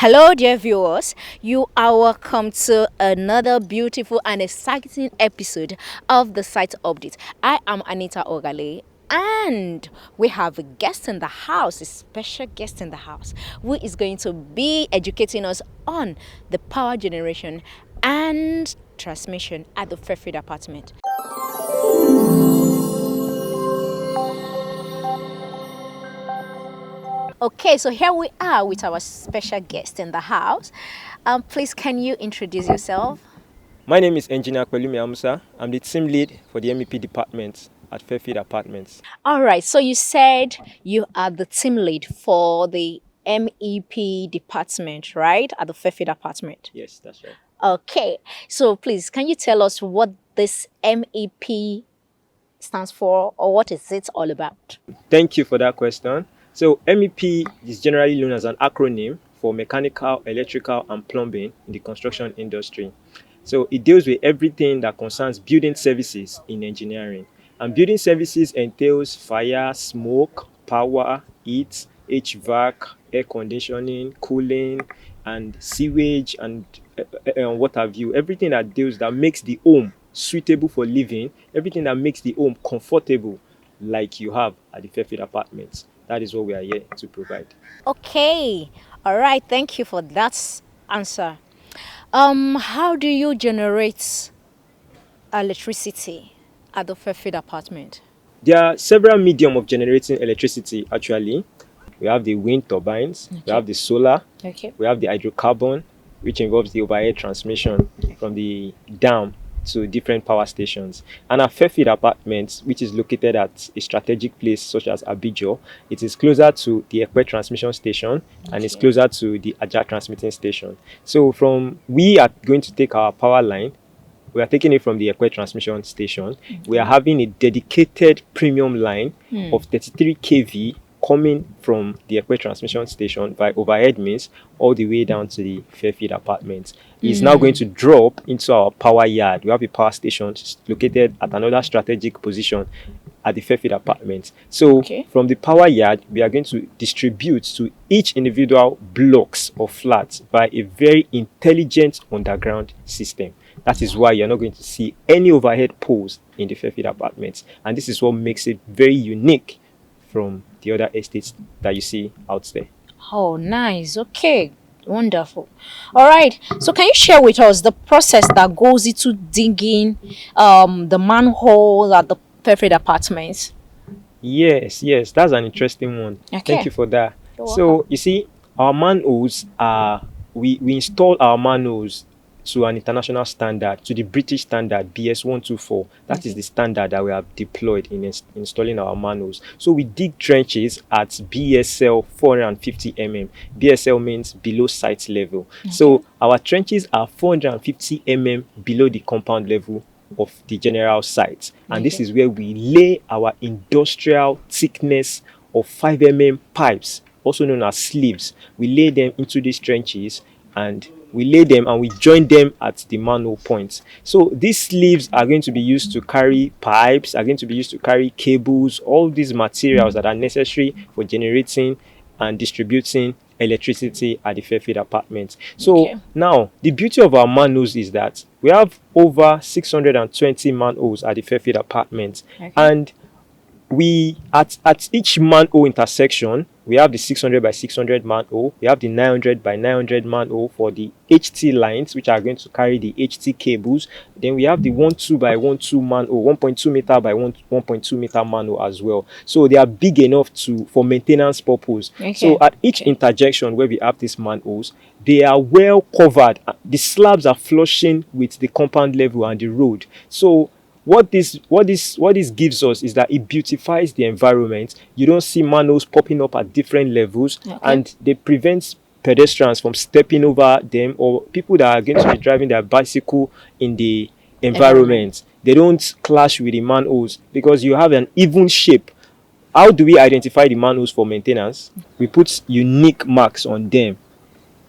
Hello, dear viewers. You are welcome to another beautiful and exciting episode of the Site Update. I am Anita Ogale, and we have a guest in the house, a special guest in the house, who is going to be educating us on the power generation and transmission at the Fairfield Apartment. Okay, so here we are with our special guest in the house. Please, can you introduce yourself? My name is Engineer Kwelumi Amusa. I'm the team lead for the MEP department at Fairfield Apartments. All right, so you said you are the team lead for the MEP department, right, at the Fairfield Apartment? Yes, that's right. Okay, so please, can you tell us what this MEP stands for, or what is it all about? Thank you for that question. So MEP is generally known as an acronym for mechanical, electrical, and plumbing in the construction industry. So it deals with everything that concerns building services in engineering. And building services entails fire, smoke, power, heat, HVAC, air conditioning, cooling, and sewage, and what have you. Everything that makes the home suitable for living, everything that makes the home comfortable, like you have at the Fairfield Apartments. That is what we are here to provide. Okay, all right, thank you for that answer. How do you generate electricity at the Fairfield Apartment? There are several mediums of generating electricity actually. We have the wind turbines, we have the solar, we have the hydrocarbon, which involves the overhead transmission from the dam to different power stations. And our Fairfield Apartments, which is located at a strategic place such as Abijo, it is closer to the Ekpe transmission station and it's closer to the Aja transmitting station. So we are going to take our power line. We are taking it from the Ekpe transmission station. We are having a dedicated premium line of 33 kV coming from the Ekpe transmission station by overhead means all the way down to the Fairfield Apartments. It's now going to drop into our power yard. We have a power station located at another strategic position at the Fairfield Apartments. So from the power yard, we are going to distribute to each individual blocks or flats by a very intelligent underground system. That is why you're not going to see any overhead poles in the Fairfield Apartments. And this is what makes it very unique from the other estates that you see out there. Oh, nice. Okay, wonderful. All right. So can you share with us the process that goes into digging the manhole at the Fairfield Apartments? Yes, that's an interesting one. Okay. Thank you for that. You're So welcome. you see, our manholes are we install our manholes to an international standard, to the British standard BS 124. That is the standard that we have deployed in installing our manholes. So we dig trenches at BSL 450 mm. BSL means below site level. So our trenches are 450 mm below the compound level of the general site. And this is where we lay our industrial thickness of 5 mm pipes, also known as sleeves. We lay them into these trenches and we lay them and we join them at the manhole points. So these sleeves are going to be used to carry pipes, are going to be used to carry cables, all these materials that are necessary for generating and distributing electricity at the Fairfield Apartments. So now the beauty of our manholes is that we have over 620 manholes at the Fairfield Apartments. And we at each manhole intersection, we have the 600 by 600 manhole, we have the 900 by 900 manhole for the HT lines, which are going to carry the HT cables. Then we have the 12 by 12 manhole, 1.2 meter by 1.2 meter manhole as well. So they are big enough for maintenance purpose. So at each interjection where we have these manholes, they are well covered. The slabs are flushing with the compound level and the road. So what this gives us is that it beautifies the environment. You don't see manholes popping up at different levels, and they prevent pedestrians from stepping over them or people that are going to be driving their bicycle in the environment. They don't clash with the manholes because you have an even shape. How do we identify the manholes for maintenance? We put unique marks on them,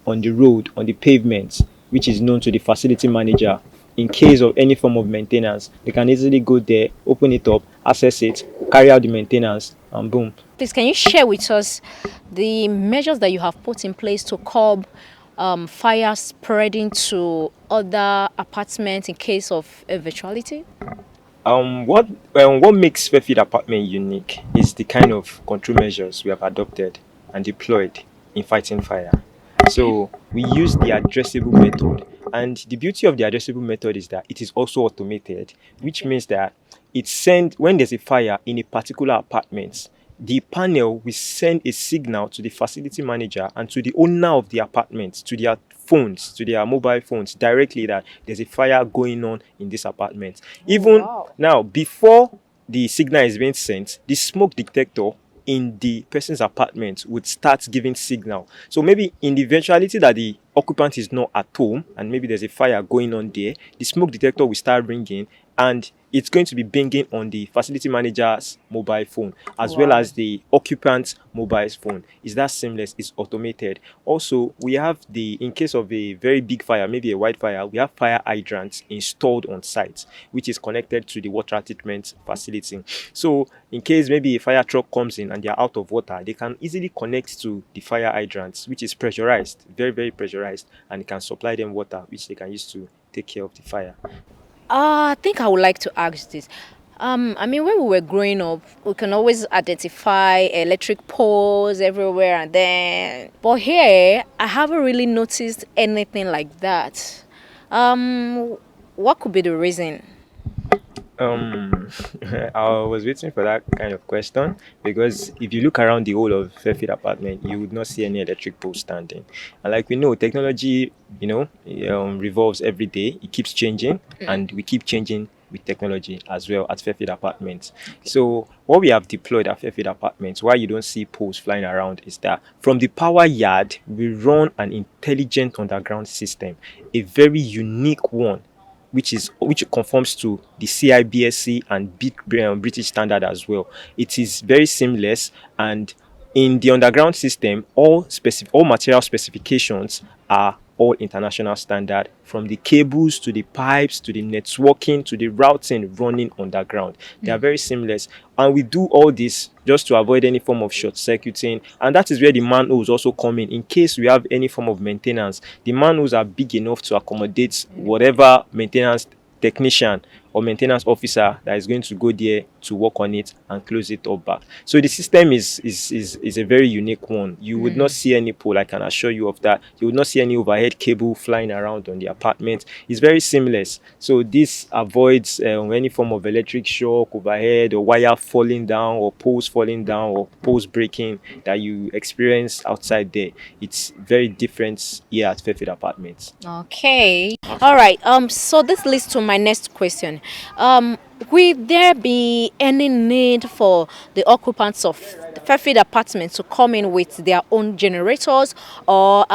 on the road, on the pavement, which is known to the facility manager. In case of any form of maintenance, they can easily go there, open it up, access it, carry out the maintenance, and boom. Please, can you share with us the measures that you have put in place to curb fire spreading to other apartments in case of eventuality? What makes Fairfield Apartment unique is the kind of control measures we have adopted and deployed in fighting fire. Okay. So we use the addressable method, and the beauty of the addressable method is that it is also automated, which means that it sends when there's a fire in a particular apartment. The panel will send a signal to the facility manager and to the owner of the apartment, to their phones, to their mobile phones directly, that there's a fire going on in this apartment. Oh, Even wow. now, before the signal is being sent, the smoke detector in the person's apartment would start giving signal. So maybe in the eventuality that the occupant is not at home and maybe there's a fire going on there, the smoke detector will start ringing, and it's going to be binging on the facility manager's mobile phone as well Wow. as the occupant's mobile phone. It's that seamless, it's automated. Also, we have in case of a very big fire, maybe a wildfire, we have fire hydrants installed on site, which is connected to the water treatment facility. So in case maybe a fire truck comes in and they're out of water, they can easily connect to the fire hydrants, which is pressurized, very, very pressurized, and it can supply them water, which they can use to take care of the fire. I think I would like to ask this. I mean, when we were growing up, we can always identify electric poles everywhere, and then, but here, I haven't really noticed anything like that. What could be the reason? Um, I was waiting for that kind of question because if you look around the whole of Fairfield apartment, you would not see any electric pole standing. And like we know, technology, revolves every day. It keeps changing, and we keep changing with technology as well at Fairfield apartments. So what we have deployed at Fairfield apartments, why you don't see poles flying around, is that from the power yard, we run an intelligent underground system, a very unique one which conforms to the CIBSC and British standard as well. It is very seamless, and in the underground system, all material specifications are all international standard, from the cables to the pipes to the networking to the routing running underground. They are very seamless, and we do all this just to avoid any form of short circuiting, and that is where the manholes also come in case we have any form of maintenance. The manholes are big enough to accommodate whatever maintenance technician or maintenance officer that is going to go there to work on it and close it up back. So the system is a very unique one. You would not see any pole, I can assure you of that. You would not see any overhead cable flying around on the apartment. It's very seamless. So this avoids any form of electric shock overhead, or wire falling down, or poles falling down, or poles breaking that you experience outside there. It's very different here at Fairfield Apartments. Okay. All right. So this leads to my next question. Um, will there be any need for the occupants of the Fairfield apartments to come in with their own generators or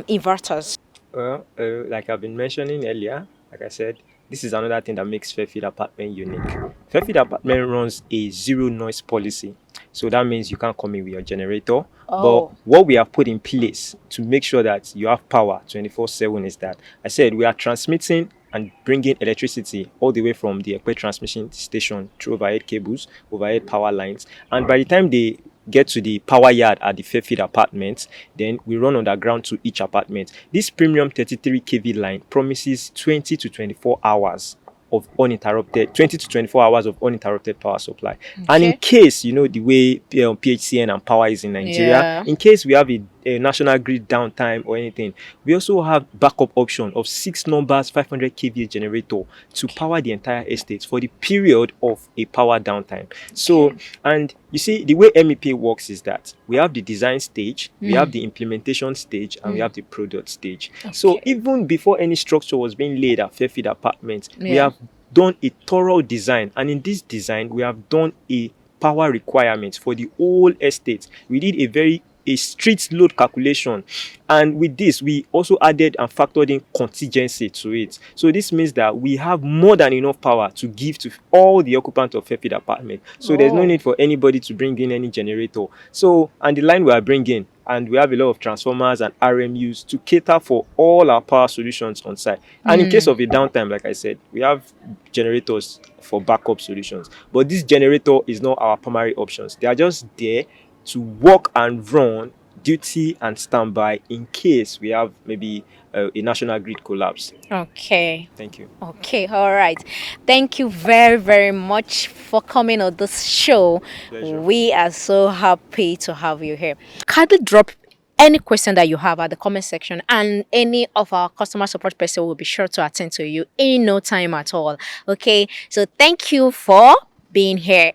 inverters? Well, like I've been mentioning earlier, like I said, this is another thing that makes Fairfield Apartment unique. Fairfield Apartment runs a zero noise policy. So that means you can't come in with your generator. But Oh. what we have put in place to make sure that you have power 24/7 is that I said we are transmitting and bringing electricity all the way from the Ekpe transmission station through overhead cables, overhead power lines. And by the time they get to the power yard at the Fairfield apartment, then we run underground to each apartment. This premium 33 kV line promises 20 to 24 hours of uninterrupted 20 to 24 hours of uninterrupted power supply. And in Okay. case, the way PHCN and power is in Nigeria, Yeah. in case we have a national grid downtime or anything, we also have backup option of 6 numbers 500 kVA generator to power the entire estate for the period of a power downtime. So, and you see, the way MEP works is that we have the design stage, we have the implementation stage, and we have the product stage. So even before any structure was being laid at Fairfield Apartments, we Yeah. have done a thorough design, and in this design we have done a power requirement for the whole estate. We did a street load calculation, and with this we also added and factored in contingency to it. So this means that we have more than enough power to give to all the occupants of Fairfield apartment. So there's no Oh. need for anybody to bring in any generator. So, and the line we are bringing, and we have a lot of transformers and RMUs to cater for all our power solutions on site. And in case of a downtime, like I said, we have generators for backup solutions. But this generator is not our primary options. They are just there to work and run duty and standby in case we have maybe a national grid collapse. Okay. Thank you. Okay, all right. Thank you very, very much for coming on this show. Pleasure. We are so happy to have you here. Kindly drop any question that you have at the comment section, and any of our customer support person will be sure to attend to you in no time at all. Okay, so thank you for being here.